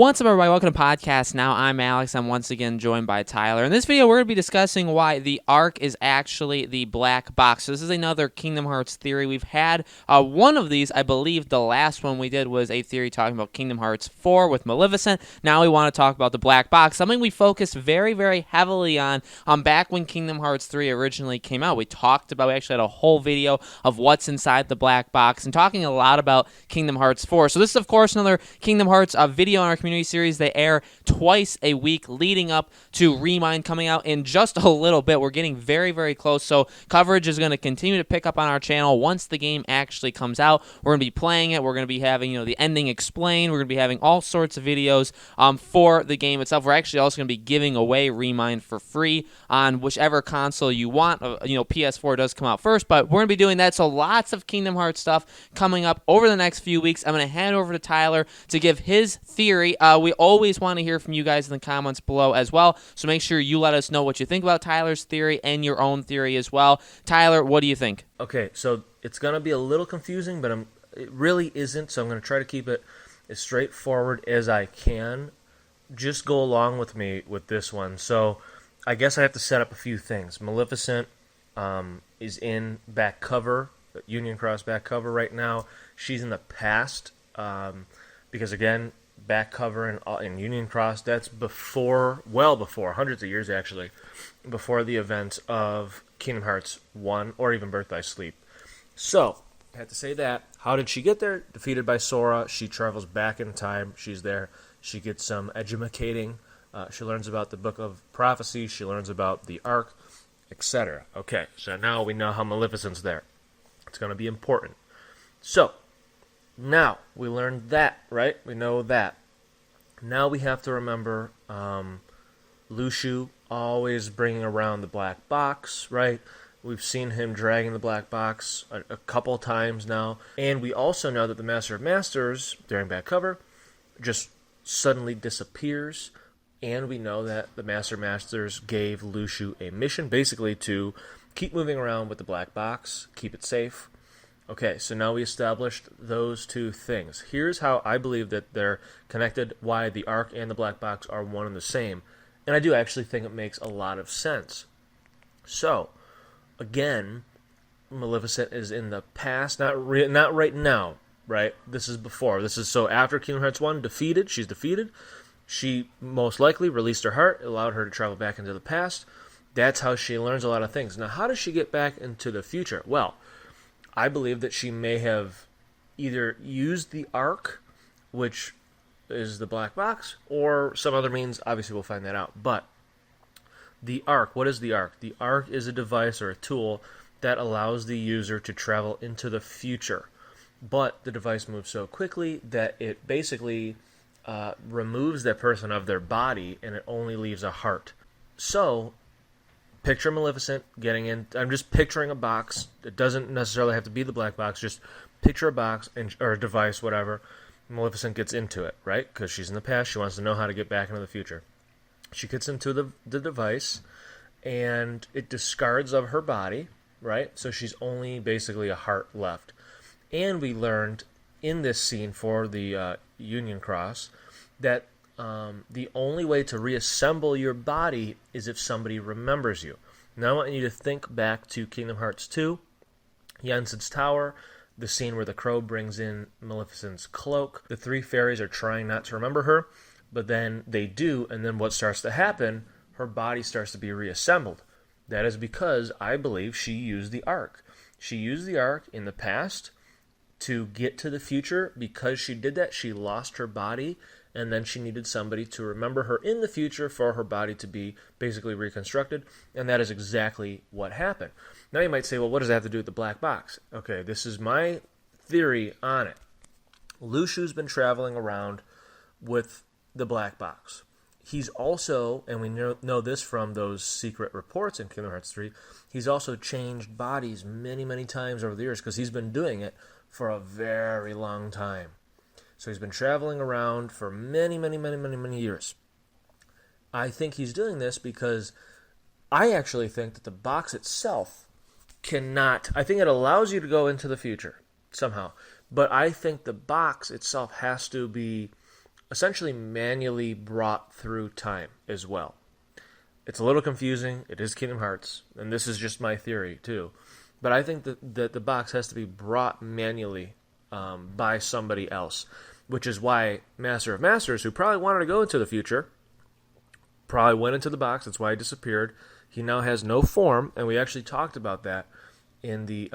What's up, everybody? Welcome to Podcast Now. I'm Alex. I'm once again joined by Tyler. In this video, we're going to be discussing why the ARK is actually the black box. So this is another Kingdom Hearts theory. We've had one of these. I believe the last one we did was a theory talking about Kingdom Hearts 4 with Maleficent. Now we want to talk about the black box, something we focused very, very heavily on back when Kingdom Hearts 3 originally came out. We actually had a whole video of what's inside the black box and talking a lot about Kingdom Hearts 4. So this is, of course, another Kingdom Hearts video on our community series. They air twice a week leading up to Remind coming out in just a little bit. We're getting very, very close, so coverage is going to continue to pick up on our channel once the game actually comes out. We're going to be playing it. We're going to be having the ending explained. We're going to be having all sorts of videos for the game itself. We're actually also going to be giving away Remind for free on whichever console you want. PS4 does come out first, but we're going to be doing that, so lots of Kingdom Hearts stuff coming up over the next few weeks. I'm going to hand over to Tyler to give his theory. We always want to hear from you guys in the comments below as well, so make sure you let us know what you think about Tyler's theory and your own theory as well. Tyler, what do you think? Okay, so it's going to be a little confusing, but it really isn't, so I'm going to try to keep it as straightforward as I can. Just go along with me with this one. So I guess I have to set up a few things. Maleficent is in back cover, Union Cross back cover right now. She's in the past because, again, back cover in Union Cross, that's well before, hundreds of years actually, before the event of Kingdom Hearts 1 or even Birth by Sleep. So, I had to say that. How did she get there? Defeated by Sora. She travels back in time. She's there. She gets some edumacating. She learns about the Book of Prophecy. She learns about the ARK, etc. Okay, so now we know how Maleficent's there. It's going to be important. So, now we learned that, right? We know that. Now we have to remember Luxu always bringing around the black box, right? We've seen him dragging the black box a couple times now. And we also know that the Master of Masters, during back cover, just suddenly disappears. And we know that the Master of Masters gave Luxu a mission, basically to keep moving around with the black box, keep it safe. Okay, so now we established those two things. Here's how I believe that they're connected, why the ARK and the black box are one and the same. And I do actually think it makes a lot of sense. So, again, Maleficent is in the past, not right now, right? This is before. This is so after Kingdom Hearts 1, she's defeated. She most likely released her heart, allowed her to travel back into the past. That's how she learns a lot of things. Now, how does she get back into the future? Well, I believe that she may have either used the ARK, which is the black box, or some other means. Obviously, we'll find that out. But the ARK, what is the ARK? The ARK is a device or a tool that allows the user to travel into the future. But the device moves so quickly that it basically removes that person of their body, and it only leaves a heart. So, picture Maleficent getting in. I'm just picturing a box. It doesn't necessarily have to be the black box. Just picture a box or a device, whatever. Maleficent gets into it, right? Because she's in the past. She wants to know how to get back into the future. She gets into the device, and it discards of her body, right? So she's only basically a heart left. And we learned in this scene for the Union Cross that the only way to reassemble your body is if somebody remembers you. Now I want you to think back to Kingdom Hearts 2, Jensen's Tower, the scene where the crow brings in Maleficent's cloak. The three fairies are trying not to remember her, but then they do, and then what starts to happen? Her body starts to be reassembled. That is because I believe she used the ARK. She used the ARK in the past to get to the future. Because she did that, she lost her body, and then she needed somebody to remember her in the future for her body to be basically reconstructed, and that is exactly what happened. Now you might say, well, what does that have to do with the black box? Okay, this is my theory on it. Luxu's been traveling around with the black box. He's also, and we know this from those secret reports in Kingdom Hearts 3, he's also changed bodies many, many times over the years because he's been doing it for a very long time. So he's been traveling around for many, many, many, many, many years. I think he's doing this because I actually think that the box itself cannot... I think it allows you to go into the future somehow. But I think the box itself has to be essentially manually brought through time as well. It's a little confusing. It is Kingdom Hearts, and this is just my theory too. But I think that the box has to be brought manually by somebody else, which is why Master of Masters, who probably wanted to go into the future, probably went into the box. That's why he disappeared. He now has no form, and we actually talked about that in the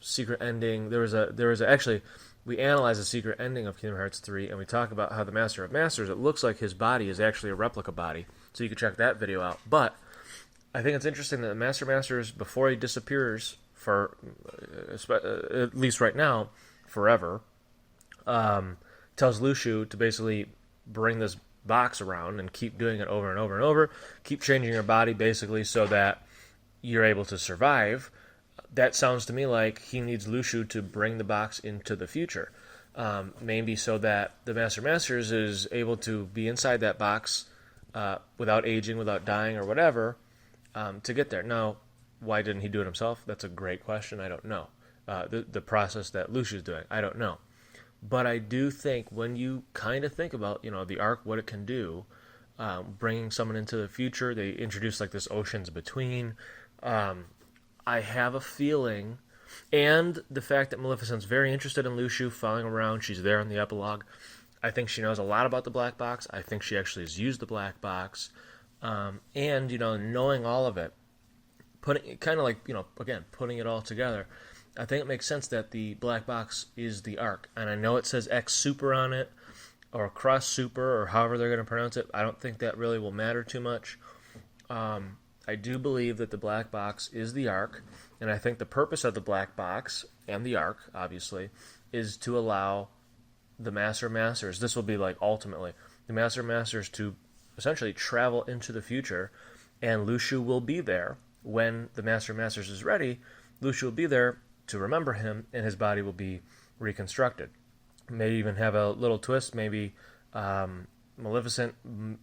secret ending. Actually, we analyzed the secret ending of Kingdom Hearts 3, and we talk about how the Master of Masters, it looks like his body is actually a replica body. So you can check that video out. But I think it's interesting that the Master of Masters, before he disappears for, at least right now, forever, tells Luxu to basically bring this box around and keep doing it over and over and over, keep changing your body basically so that you're able to survive. That sounds to me like he needs Luxu to bring the box into the future. Maybe so that the Master Masters is able to be inside that box without aging, without dying, or whatever, to get there. Now, why didn't he do it himself? That's a great question. I don't know. The process that Luxu's doing, I don't know. But I do think when you kind of think about, the ARK, what it can do, bringing someone into the future, they introduce like this oceans between. I have a feeling, and the fact that Maleficent's very interested in Luxu, following around, she's there in the epilogue. I think she knows a lot about the black box. I think she actually has used the black box. And, knowing all of it, putting it kind of like, again, putting it all together, I think it makes sense that the black box is the ARK. And I know it says X Super on it, or Cross Super, or however they're going to pronounce it. I don't think that really will matter too much. I do believe that the black box is the ARK, and I think the purpose of the black box, and the ARK, obviously, is to allow the Master Masters, this will be like ultimately, the Master Masters to essentially travel into the future, and Luxu will be there when the Master Masters is ready. Luxu will be there to remember him, and his body will be reconstructed. Maybe even have a little twist, maybe Maleficent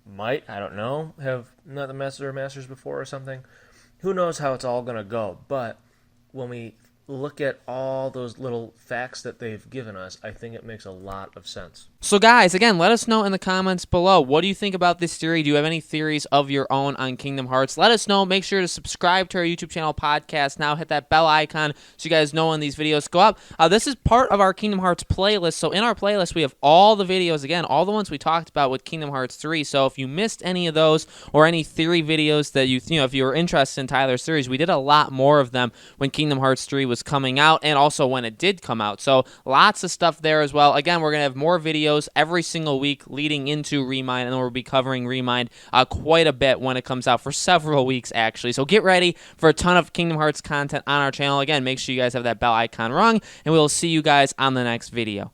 might, I don't know, have not the Master of Masters before or something. Who knows how it's all going to go, but when we look at all those little facts that they've given us, I think it makes a lot of sense. So guys, again, let us know in the comments below. What do you think about this theory? Do you have any theories of your own on Kingdom Hearts? Let us know. Make sure to subscribe to our YouTube channel podcast now. Hit that bell icon so you guys know when these videos go up. This is part of our Kingdom Hearts playlist. So in our playlist, we have all the videos, again, all the ones we talked about with Kingdom Hearts 3. So if you missed any of those or any theory videos that if you were interested in Tyler's theories, we did a lot more of them when Kingdom Hearts 3 was coming out and also when it did come out. So lots of stuff there as well. Again, we're going to have more videos every single week leading into Remind, and then we'll be covering Remind quite a bit when it comes out for several weeks, actually. So get ready for a ton of Kingdom Hearts content on our channel. Again, make sure you guys have that bell icon rung, and we will see you guys on the next video.